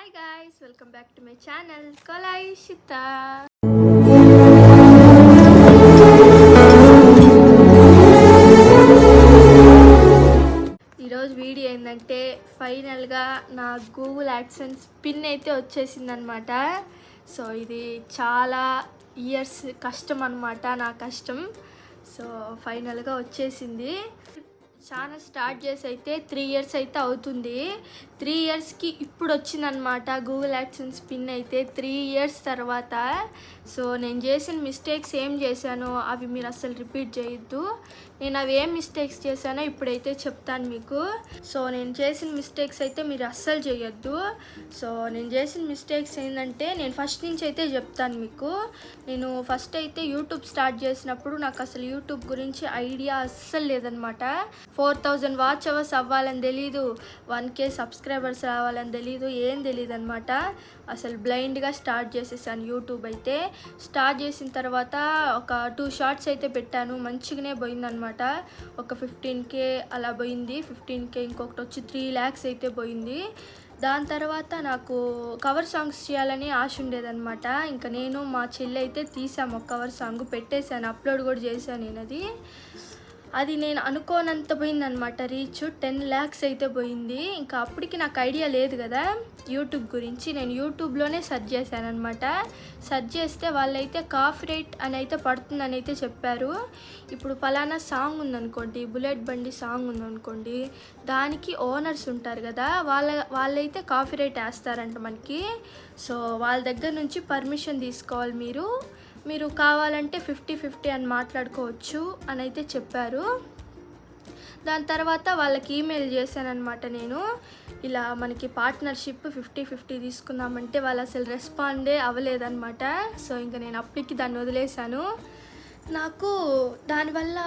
Hi guys, welcome back to my channel కొలాయిషిత. ఈరోజు వీడియో ఏంటంటే ఫైనల్గా నా గూగుల్ యాడ్సెన్స్ పిన్ అయితే వచ్చేసిందనమాట. సో ఇది చాలా ఇయర్స్ కష్టం అనమాట, నా కష్టం. సో ఫైనల్గా వచ్చేసింది. ఛానల్ స్టార్ట్ చేసి అయితే 3 years అయితే అవుతుంది. 3 yearsకి ఇప్పుడు వచ్చిందనమాట గూగుల్ యాడ్సెన్స్ పిన్ అయితే 3 years తర్వాత. సో నేను చేసిన మిస్టేక్స్ ఏం చేశానో అవి మీరు అస్సలు రిపీట్ చేయొద్దు. నేను అవి ఏం మిస్టేక్స్ చేశానో ఇప్పుడైతే చెప్తాను మీకు. సో నేను చేసిన మిస్టేక్స్ అయితే మీరు అస్సలు చేయొద్దు. సో నేను చేసిన మిస్టేక్స్ ఏంటంటే నేను ఫస్ట్ నుంచి అయితే చెప్తాను మీకు. నేను ఫస్ట్ అయితే యూట్యూబ్ స్టార్ట్ చేసినప్పుడు నాకు అసలు యూట్యూబ్ గురించి ఐడియా అస్సలు లేదనమాట. 4000 వాచ్ అవర్స్ అవ్వాలని తెలీదు, 1K సబ్స్క్రైబర్స్ రావాలని తెలీదు, ఏం తెలియదు అనమాట. అసలు బ్లైండ్గా స్టార్ట్ చేసేసాను యూట్యూబ్ అయితే. స్టార్ట్ చేసిన తర్వాత ఒక 2 షార్ట్స్ అయితే పెట్టాను, మంచిగానే పోయిందనమాట. ఒక 15K అలా పోయింది. 15K ఇంకొకటి వచ్చి 3 lakhs అయితే పోయింది. దాని తర్వాత నాకు కవర్ సాంగ్స్ చేయాలని ఆశ ఉండేదన్నమాట. ఇంకా నేను మా చెల్లి అయితే తీసాము ఒక కవర్ సాంగ్, పెట్టేశాను, అప్లోడ్ కూడా చేశాను నేను. అది నేను అనుకోనంత పోయిందనమాట. రీచ్ 10 lakhs అయితే పోయింది. ఇంకా అప్పటికి నాకు ఐడియా లేదు కదా యూట్యూబ్ గురించి. నేను యూట్యూబ్లోనే సెర్చ్ చేశాను అనమాట. సెర్చ్ చేస్తే వాళ్ళైతే కాపీరైట్ అని అయితే పడుతుందని అయితే చెప్పారు. ఇప్పుడు పలానా సాంగ్ ఉందనుకోండి, బుల్లెట్ బండి సాంగ్ ఉందనుకోండి, దానికి ఓనర్స్ ఉంటారు కదా, వాళ్ళైతే కాపీరైట్ వేస్తారంట మనకి. సో వాళ్ళ దగ్గర నుంచి పర్మిషన్ తీసుకోవాలి మీరు కావాలంటే 50-50 అని మాట్లాడుకోవచ్చు అని అయితే చెప్పారు. దాని తర్వాత వాళ్ళకి ఈమెయిల్ చేశానమాట నేను, ఇలా మనకి పార్ట్నర్షిప్ 50-50 తీసుకుందామంటే వాళ్ళు అసలు రెస్పాండే అవ్వలేదన్నమాట. సో ఇంకా నేను అప్పటికి దాన్ని వదిలేశాను. నాకు దానివల్ల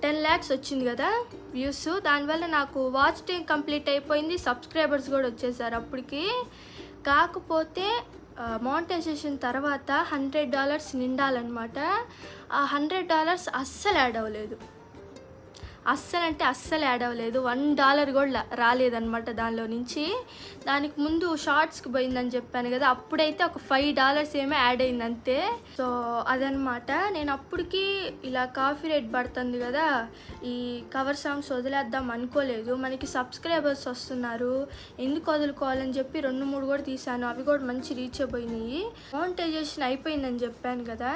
10 lakhs వచ్చింది కదా వ్యూస్. దానివల్ల నాకు వాచ్ టైం కంప్లీట్ అయిపోయింది, సబ్స్క్రైబర్స్ కూడా వచ్చేసారు అప్పటికి. కాకపోతే మానిటైజేషన్ తర్వాత $100 నిండాలన్నమాట. ఆ $100 అస్సలు యాడ్ అవ్వలేదు. అస్సలు యాడ్ అవ్వలేదు. $1 కూడా రాలేదన్నమాట దానిలో నుంచి. దానికి ముందు షార్ట్స్కి పోయిందని చెప్పాను కదా, అప్పుడైతే ఒక $5 ఏమో యాడ్ అయింది అంతే. సో అదనమాట. నేను అప్పటికి ఇలా కాపీరైట్ పడుతుంది కదా, ఈ కవర్ సాంగ్స్ వదిలేద్దాం అనుకోలేదు. మనకి సబ్స్క్రైబర్స్ వస్తున్నారు, ఎందుకు వదులుకోవాలని చెప్పి 2-3 కూడా తీసాను. అవి కూడా మంచి రీచ్ అయిపోయినాయి. మానిటైజేషన్ అయిపోయిందని చెప్పాను కదా,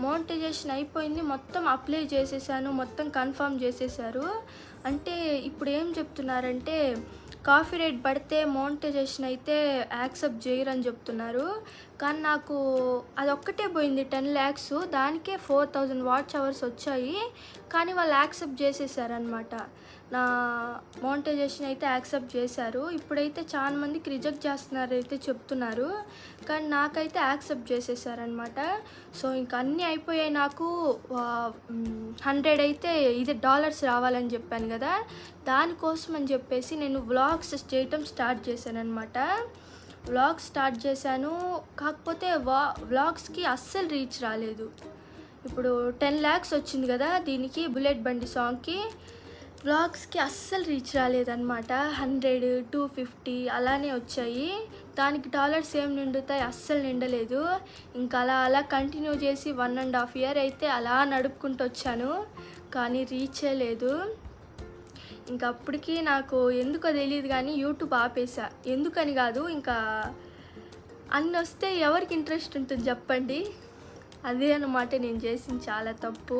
మానిటైజేషన్ అయిపోయింది, మొత్తం అప్లై చేసేసాను, మొత్తం కన్ఫర్మ్ చేసేసారు. అంటే ఇప్పుడు ఏం చెప్తున్నారంటే కాపీరైట్ పడితే మానిటైజేషన్ అయితే యాక్సెప్ట్ చేయరని చెప్తున్నారు. కానీ నాకు అదొక్కటే పోయింది 10 lakhs, దానికే 4000 వాచ్ అవర్స్ వచ్చాయి. కానీ వాళ్ళు యాక్సెప్ట్ చేసేసారనమాట. నా మానిటైజేషన్ అయితే యాక్సెప్ట్ చేశారు. ఇప్పుడైతే చాలా మందికి రిజెక్ట్ చేస్తున్నారు అయితే చెప్తున్నారు, కానీ నాకైతే యాక్సెప్ట్ చేసేసారనమాట. సో ఇంకా అన్నీ అయిపోయాయి. నాకు 100 అయితే ఇది డాలర్స్ రావాలని చెప్పాను కదా, దానికోసం అని చెప్పేసి నేను వ్లాగ్స్ చేయటం స్టార్ట్ చేశానమాట. వ్లాగ్స్ స్టార్ట్ చేశాను, కాకపోతే వ్లాగ్స్కి అస్సలు రీచ్ రాలేదు. ఇప్పుడు 10 lakhs వచ్చింది కదా దీనికి, బుల్లెట్ బండి సాంగ్కి. వ్లాగ్స్కి అస్సలు రీచ్ రాలేదన్నమాట. 100-250 అలానే వచ్చాయి. దానికి డాలర్స్ ఏం నిండుతాయి, అస్సలు నిండలేదు. ఇంకా అలా కంటిన్యూ చేసి 1.5 year అయితే అలా నడుపుకుంటూ వచ్చాను, కానీ రీచే లేదు. ఇంకా అప్పటికి నాకు ఎందుకో తెలియదు కానీ యూట్యూబ్ ఆపేసా. ఎందుకని కాదు, ఇంకా అన్నీ వస్తే ఎవరికి ఇంట్రెస్ట్ ఉంటుంది చెప్పండి. అదే అన్నమాట నేను చేసిన చాలా తప్పు.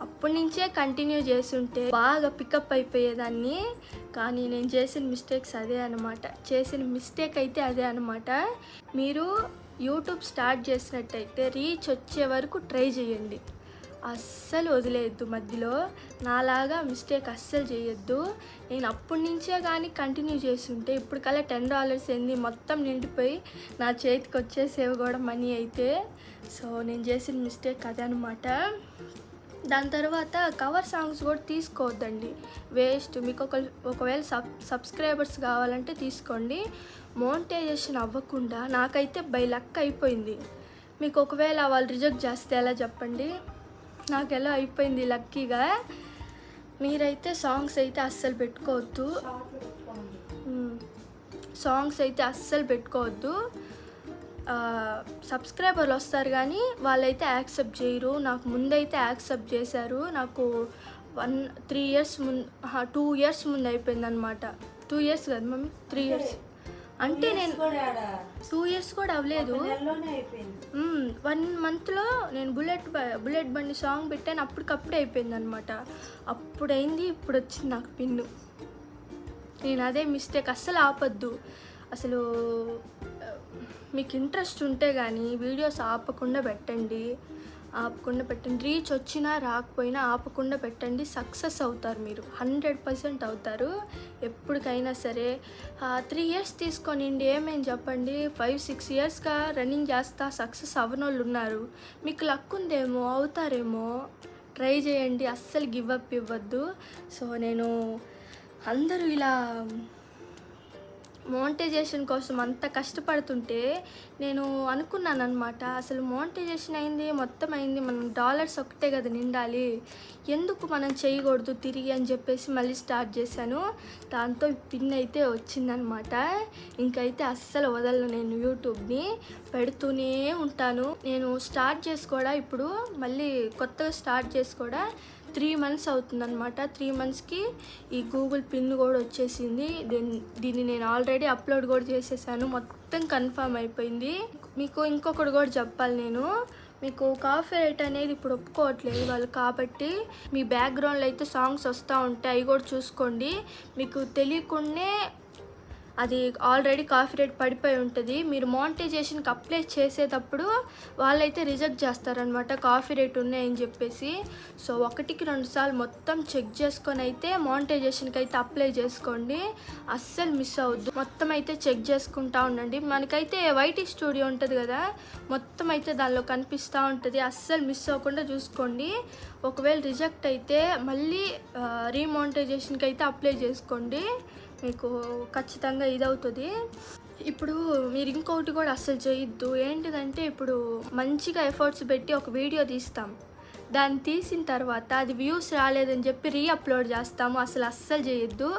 అప్పటి నుంచే కంటిన్యూ చేస్తుంటే బాగా పికప్ అయిపోయేదాన్ని. కానీ నేను చేసిన మిస్టేక్స్ అదే అనమాట. చేసిన మిస్టేక్ అయితే అదే అనమాట. మీరు యూట్యూబ్ స్టార్ట్ చేసినట్టయితే రీచ్ వచ్చే వరకు ట్రై చేయండి, అస్సలు వదిలేయద్దు మధ్యలో. నాలాగా మిస్టేక్ అస్సలు చేయొద్దు. నేను అప్పటి నుంచే కానీ కంటిన్యూ చేస్తుంటే ఇప్పటికల్లా $10 ఏంది మొత్తం నిండిపోయి నా చేతికి వచ్చేసేవి కూడా మనీ అయితే. సో నేను చేసిన మిస్టేక్ అదే అనమాట. దాని తర్వాత కవర్ సాంగ్స్ కూడా తీసుకోవద్దండి, వేస్ట్. మీకు ఒకవేళ సబ్స్క్రైబర్స్ కావాలంటే తీసుకోండి. మానిటైజేషన్ అవ్వకుండా నాకైతే బై లక్ అయిపోయింది. మీకు ఒకవేళ వాళ్ళు రిజెక్ట్ చేస్తే ఎలా చెప్పండి? నాకు ఎలా అయిపోయింది లక్కీగా. మీరైతే సాంగ్స్ అయితే అస్సలు పెట్టుకోవద్దు. సాంగ్స్ అయితే అస్సలు పెట్టుకోవద్దు. సబ్స్క్రైబర్లు వస్తారు కానీ వాళ్ళైతే యాక్సెప్ట్ చేయరు. నాకు ముందైతే యాక్సెప్ట్ చేశారు. నాకు 3 ఇయర్స్ ముందు 2 ఇయర్స్ ముందు అయిపోయింది అనమాట. 2 ఇయర్స్ కదా మమ్మీ, 3 ఇయర్స్ అంటే నేను 2 ఇయర్స్ కూడా అవ్వలేదు. 1 మంత్లో నేను బుల్లెట్ బండి సాంగ్ పెట్టాను. అప్పటికప్పుడే అయిపోయింది అనమాట. అప్పుడైంది, ఇప్పుడు వచ్చింది నాకు పిన్ను. నేను అదే మిస్టేక్. అస్సలు ఆపొద్దు. అసలు మీకు ఇంట్రెస్ట్ ఉంటే కానీ వీడియోస్ ఆపకుండా పెట్టండి. రీచ్ వచ్చినా రాకపోయినా ఆపకుండా పెట్టండి. సక్సెస్ అవుతారు మీరు, 100% అవుతారు ఎప్పటికైనా సరే. 3 ఇయర్స్ తీసుకోనండి, ఏమేం చెప్పండి. 5-6 ఇయర్స్గా రన్నింగ్ చేస్తా సక్సెస్ అవ్వనోళ్ళు ఉన్నారు. మీకు లక్ ఉందేమో, అవుతారేమో. ట్రై చేయండి, అస్సలు గివ్ అప్ ఇవ్వద్దు. సో నేను అందరూ ఇలా మోనిటైజేషన్ కోసం అంత కష్టపడుతుంటే నేను అనుకున్నాను అనమాట, అసలు మోనిటైజేషన్ అయింది, మొత్తం అయింది, మనం డాలర్స్ ఒకటే కదా నిండాలి, ఎందుకు మనం చేయకూడదు తిరిగి అని చెప్పేసి మళ్ళీ స్టార్ట్ చేశాను. దాంతో పిన్ అయితే వచ్చిందనమాట. ఇంకైతే అస్సలు వదలను, నేను యూట్యూబ్ని పెడుతూనే ఉంటాను. నేను స్టార్ట్ చేసి కూడా ఇప్పుడు మళ్ళీ కొత్తగా స్టార్ట్ చేసి కూడా 3 మంత్స్ అవుతుందన్నమాట. 3 మంత్స్కి ఈ గూగుల్ పిన్ కూడా వచ్చేసింది. దీన్ని నేను ఆల్రెడీ అప్లోడ్ కూడా చేసేసాను. మొత్తం కన్ఫర్మ్ అయిపోయింది. మీకు ఇంకొకటి కూడా చెప్పాలి, నేను మీకు కాపీరైట్ అనేది ఇప్పుడు ఒప్పుకోవట్లేదు వాళ్ళు. కాబట్టి మీ బ్యాక్గ్రౌండ్లో అయితే సాంగ్స్ వస్తూ ఉంటాయి, అవి కూడా చూసుకోండి. మీకు తెలియకుండానే అది ఆల్రెడీ కాపీరైట్ పడిపోయి ఉంటుంది. మీరు మోనిటైజేషన్కి అప్లై చేసేటప్పుడు వాళ్ళైతే రిజెక్ట్ చేస్తారనమాట, కాపీరైట్ ఉన్నాయని చెప్పేసి. సో 1-2 సార్లు మొత్తం చెక్ చేసుకొని అయితే మోనిటైజేషన్కి అయితే అప్లై చేసుకోండి. అస్సలు మిస్ అవ్వద్దు. మొత్తం అయితే చెక్ చేసుకుంటూ ఉండండి. మనకైతే వైటీ స్టూడియో ఉంటుంది కదా, మొత్తం అయితే దానిలో కనిపిస్తూ ఉంటుంది. అస్సలు మిస్ అవ్వకుండా చూసుకోండి. ఒకవేళ రిజెక్ట్ అయితే మళ్ళీ రీమోనిటైజేషన్కి అయితే అప్లై చేసుకోండి, మీకు ఖచ్చితంగా ఇదవుతుంది. ఇప్పుడు మీరు ఇంకొకటి కూడా అస్సలు చేయొద్దు. ఏంటిదంటే ఇప్పుడు మంచిగా ఎఫర్ట్స్ పెట్టి ఒక వీడియో తీస్తాం, దాన్ని తీసిన తర్వాత అది వ్యూస్ రాలేదని చెప్పి రీఅప్లోడ్ చేస్తాము. అస్సలు చేయొద్దు.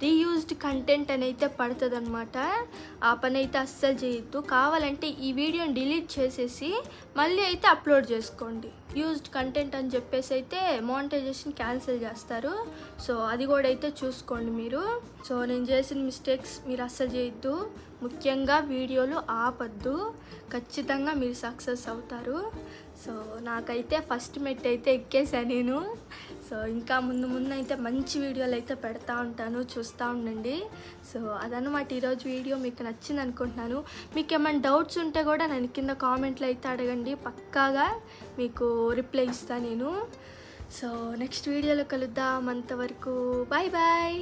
రీయూజ్డ్ కంటెంట్ అని అయితే పడుతుంది అనమాట. ఆ పని అయితే అస్సలు చేయొద్దు. కావాలంటే ఈ వీడియోని డిలీట్ చేసేసి మళ్ళీ అయితే అప్లోడ్ చేసుకోండి. యూజ్డ్ కంటెంట్ అని చెప్పేసి అయితే మోనిటైజేషన్ క్యాన్సిల్ చేస్తారు. సో అది కూడా అయితే చూసుకోండి మీరు. సో నేను చేసిన మిస్టేక్స్ మీరు అస్సలు చేయొద్దు. ముఖ్యంగా వీడియోలు ఆపద్దు, ఖచ్చితంగా మీరు సక్సెస్ అవుతారు. సో నాకైతే ఫస్ట్ మెట్ అయితే ఎక్కేసాను నేను. సో ఇంకా ముందు అయితే మంచి వీడియోలు అయితే పెడతా ఉంటాను, చూస్తూ ఉండండి. సో అదనమాట ఈరోజు వీడియో. మీకు నచ్చింది అనుకుంటున్నాను. మీకు ఏమైనా డౌట్స్ ఉంటే కూడా నన్ను కింద కామెంట్లో అయితే అడగండి, పక్కాగా మీకు రిప్లై ఇస్తాను నేను. సో నెక్స్ట్ వీడియోలో కలుద్దాం. అంతవరకు బాయ్ బాయ్.